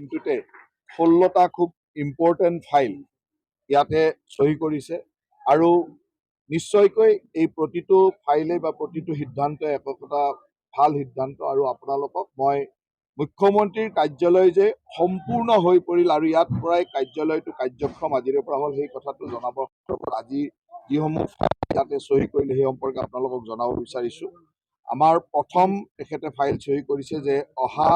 দিনটোতে 16টা খুব important file ইয়াতে চহী কৰিছে আৰু নিশ্চয়কৈ এই প্ৰতিটো ফাইলে বা প্ৰতিটো সিদ্ধান্তই একোটা ভাল সিদ্ধান্ত আৰু আপোনালোকক মই মুখ্যমন্ত্ৰীৰ কাৰ্যালয় যে সম্পূৰ্ণ হৈ পৰিল আৰু ইয়াত পৰাই কাৰ্যালয়টো কাৰ্যক্ষম আজিৰে পৰা হ'ল সেই কথাটো জনাব আজি যিসমূহ ইয়াতে চহী কৰিলে সেই সম্পৰ্কে আপোনালোকক জনাব বিচাৰিছোঁ। আমাৰ প্ৰথম তেখেতে ফাইল চহী কৰিছে যে অহা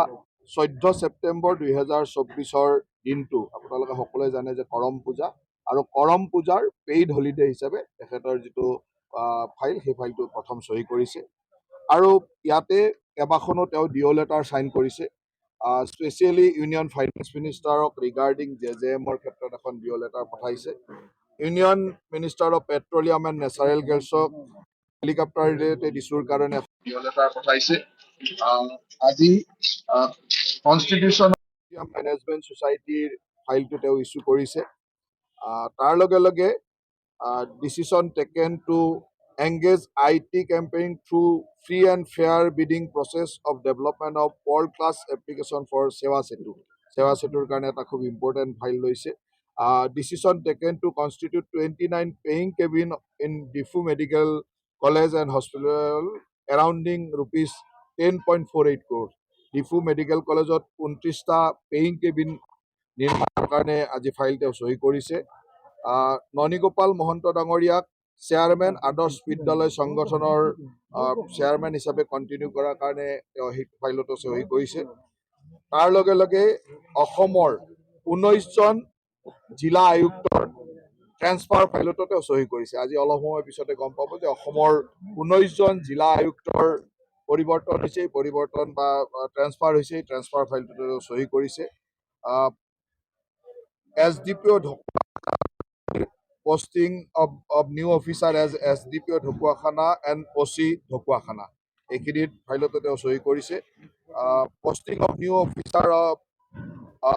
14 ছেপ্টেম্বৰ 2024 দিনটো আপোনালোকে সকলোৱে জানে যে কৰম পূজা আৰু কৰম পূজাৰ পেইড হলিডে হিচাপে তেখেতৰ যিটো ফাইল সেই ফাইলটো প্ৰথম চহী কৰিছে আৰু ইয়াতে কেইবাখনো তেওঁ ডিঅ' লেটাৰ চাইন কৰিছে। স্পেচিয়েলি ইউনিয়ন ফাইনেন্স মিনিষ্টাৰক ৰিগাৰ্ডিং JJMৰ ক্ষেত্ৰত এখন ডিঅ' লেটাৰ পঠাইছে। Union minister of petroleum and natural গেছক হেলিকপ্টাৰ ৰিলেটেড ইছ্যুৰ কাৰণে ডিঅ' লেটাৰ পঠাইছে। আজি কনষ্টিটিউশ্যন মেনেজমেণ্ট ছ'চাইটিৰ ফাইলটো তেওঁ ইছ্যু কৰিছে। তাৰ লগে লগে decision taken to engage IT campaign through free and fair bidding process of development of world class application for Seva Setu. Seva Setur কাৰণে এটা খুব ইম্পৰ্টেণ্ট ফাইল লৈছে। Decision taken to constitute 29 paying cabin in Diffu Medical College and Hospital surrounding rupees 10.48 crore. Diffu Medical College 29টা paying cabin নিৰ্মাণৰ কাৰণে আজি file তেওঁ চহী কৰিছে। ননীগোপাল মহন্ত ডাঙৰীয়াক চেয়াৰমেন আদৰ্শ বিদ্যালয় সংগঠনৰ চেয়াৰমেন হিচাপে কণ্টিনিউ কৰাৰ কাৰণে তেওঁ সেই ফাইলতো চহী কৰিছে। তাৰ লগে লগে অসমৰ 19জন জিলা আয়ুক্তৰ ট্ৰেন্সফাৰ ফাইলতো তেওঁ চহী কৰিছে। আজি অলপ সময় পিছতে গম পাব যে অসমৰ 19জন জিলা আয়ুক্তৰ পৰিৱৰ্তন হৈছে, পৰিৱৰ্তন বা ট্ৰেন্সফাৰ হৈছে, ট্ৰেন্সফাৰ ফাইলটো তেওঁ চহী কৰিছে। SDPO posting of new officer as SDPO Dhakuakhana and OC Dhakuakhana এইখিনিত ফাইলতো তেওঁ চহী কৰিছে। পষ্টিং অফ নিউ অফিচাৰ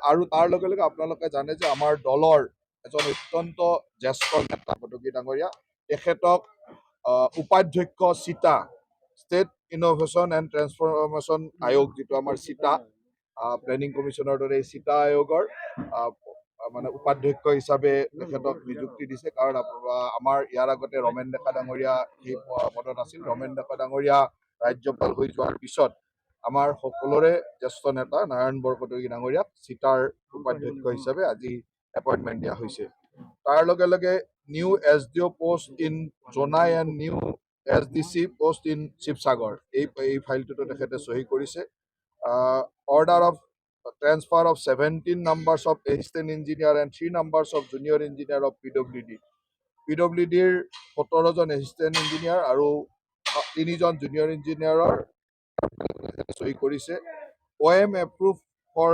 আৰু তাৰ লগে লগে আপোনালোকে জানে যে আমাৰ দলৰ এজন অত্যন্ত জ্যেষ্ঠ নেতা কটকী ডাঙৰীয়া তেখেতক উপাধ্যক্ষ চিটা ষ্টেট ইন'ভেশ্যন এণ্ড ট্ৰেন্সফৰ্মেশ্যন আয়োগ যিটো আমাৰ চিটা প্লেনিং কমিশ্যনৰ দৰে এই চিটা আয়োগৰ মানে উপাধ্যক্ষ হিচাপে তেখেতক নিযুক্তি দিছে। কাৰণ আমাৰ ইয়াৰ আগতে ৰমেন ডেকা ডাঙৰীয়া সেই পদত আছিল। ৰমেন ডেকা ডাঙৰীয়া ৰাজ্যপাল হৈ যোৱাৰ পিছত আমাৰ সকলোৰে জ্যেষ্ঠ নেতা নাৰায়ণ বৰকটকী ডাঙৰীয়াক চিটাৰ উপাধ্যক্ষ হিচাপে আজি এপইণ্টমেণ্ট দিয়া হৈছে। তাৰ লগে লগে new SDO post in Jonai and new SDC post in Sivasagar এই ফাইলটোতো তেখেতে চহী কৰিছে। Order of transfer of 17 numbers of assistant engineer and 3 numbers of junior engineer of PWD. PWDৰ 17জন assistant engineer আৰু 3জন junior engineer চহী কৰিছে। OM approved for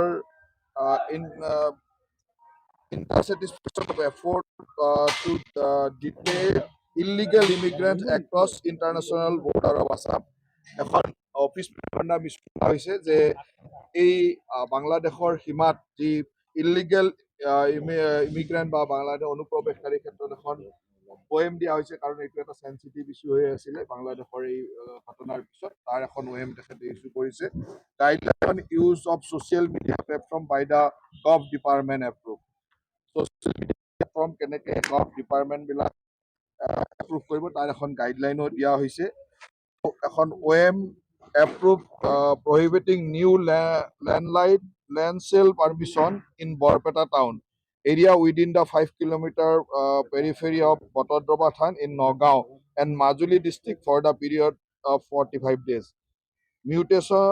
intersatisfaction of effort to deter illegal immigrants across international border of Assam. এখন office memorandum হৈছে যে এই বাংলাদেশৰ সীমাত যি ইলিগেল ইমিগ্ৰেণ্ট বা বাংলাদেশ অনুপ্ৰৱেশকাৰীৰ ক্ষেত্ৰত এখন OM দিয়া হৈছে। কাৰণ এইটো এটা চেঞ্চিটিভ ইছ্যু হৈ আছিলে বাংলাদেশৰ এই ঘটনাৰ পিছত তাৰ এখন OM তেখেতে ইছ্যু কৰিছে। Guideline use of social media platform by the gov department approve. Social media platform কেনেকৈ গভ ডিপাৰ্টমেণ্টবিলাক এপ্ৰুভ কৰিব তাৰ এখন গাইডলাইনো দিয়া হৈছে। এখন OM approve prohibiting new land sale permission in Borpeta town area within the 5 kilometer periphery of Botodroba Than in Nogao and Majuli district for the period of 45 days. Mutation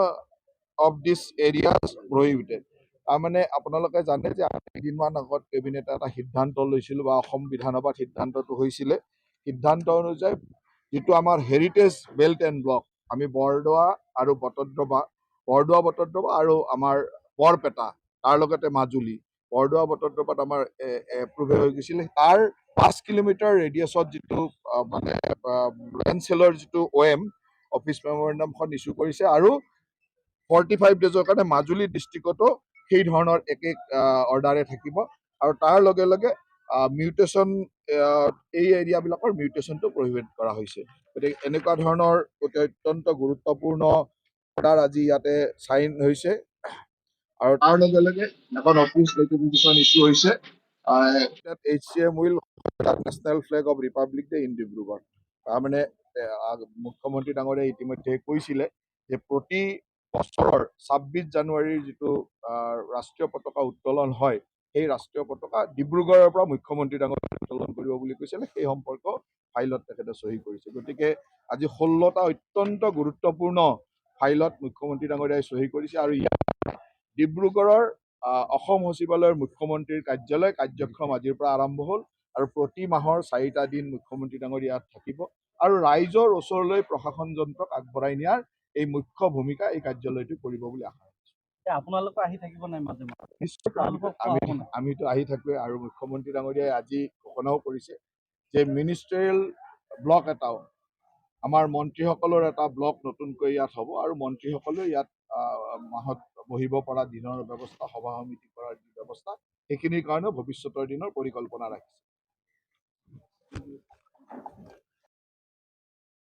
of this area is prohibited. মানে আপোনালোকে জানে যে কেইদিনমান আগত কেবিনেটে এটা সিদ্ধান্ত লৈছিল বা অসম বিধানসভাত সিদ্ধান্তটো হৈছিলে। সিদ্ধান্ত অনুযায়ী যিটো আমাৰ হেৰিটেজ বেল্ট এণ্ড ব্লক আমি বৰদোৱা আৰু বটদ্ৰৱা আৰু আমাৰ বৰপেটা তাৰ লগতে মাজুলী বৰদোৱা বটদ্ৰৱাত আমাৰ এপ্ৰুভ হৈ গৈছিলে। তাৰ 5 কিলোমিটাৰ ৰেডিয়াছত যিটো মানে লেণ্ড চেলৰ যিটো OM অফিচ মেমৰেণ্ডামখন ইছ্যু কৰিছে আৰু 45 ডেজৰ কাৰণে মাজুলী ডিষ্ট্ৰিক্টতো সেই ধৰণৰ একে অৰ্ডাৰে থাকিব আৰু তাৰ লগে লগে মিউটেশ্যন এই এৰিয়াবিলাকৰ মিউটেশ্যনটো প্ৰহিবিট কৰা হৈছে। গতিকে এনেকুৱা ধৰণৰ অত্যন্ত গুৰুত্বপূৰ্ণ অৰ্ডাৰ আজি ইয়াতে চাইন হৈছে। আৰু তাৰ লগে লগে এখন অফিচ নটিফিকেশ্যন ইছ্যু হৈছে HCM will national flag off Republic day in Dibrugarh. তাৰমানে মুখ্যমন্ত্ৰী ডাঙৰীয়াই ইতিমধ্যে কৈছিলে যে প্ৰতি বছৰৰ ২৬ জানুৱাৰীৰ যিটো ৰাষ্ট্ৰীয় পতাকা উত্তোলন হয়, সেই ৰাষ্ট্ৰীয় পতাকা ডিব্ৰুগড়ৰ পৰা মুখ্যমন্ত্ৰী ডাঙৰীয়াই উত্তোলন কৰিব বুলি কৈছিলে। সেই সম্পৰ্ক ফাইলত তেখেতে চহী কৰিছে। গতিকে আজি 16টা অত্যন্ত গুৰুত্বপূৰ্ণ ফাইলত মুখ্যমন্ত্ৰী ডাঙৰীয়াই চহী কৰিছে। আৰু ডিব্ৰুগড়ৰ অসম সচিবালয়ৰ মুখ্যমন্ত্ৰীৰ কাৰ্যালয় কাৰ্যক্ষম আজিৰ পৰা আৰম্ভ হ'ল আৰু প্ৰতি মাহৰ 4টা দিন মুখ্যমন্ত্ৰী ডাঙৰীয়া ইয়াত থাকিব আৰু ৰাইজৰ ওচৰলৈ প্ৰশাসন যন্ত্ৰক আগবঢ়াই নিয়াৰ এই মুখ্য ভূমিকা এই কাৰ্যালয়টো কৰিব বুলি আশা কৰিছোঁ। আপোনালোকে আহি থাকিব নাই মাজে মাজে? নিশ্চয় আমিতো আহি থাকোৱে আৰু মুখ্যমন্ত্ৰী ডাঙৰীয়াই আজি ঘোষণাও কৰিছে যে মিনিষ্টাৰিয়েল ব্লক এটাও আমাৰ মন্ত্ৰীসকলৰ এটা ব্লক নতুনকৈ ইয়াত হ'ব আৰু মন্ত্ৰীসকলেও ইয়াত মাহত বহিব পৰা দিনৰ ব্যৱস্থা, সভা সমিতি কৰাৰ যি ব্যৱস্থা, সেইখিনিৰ কাৰণেও ভৱিষ্যতৰ দিনৰ পৰিকল্পনা ৰাখিছে।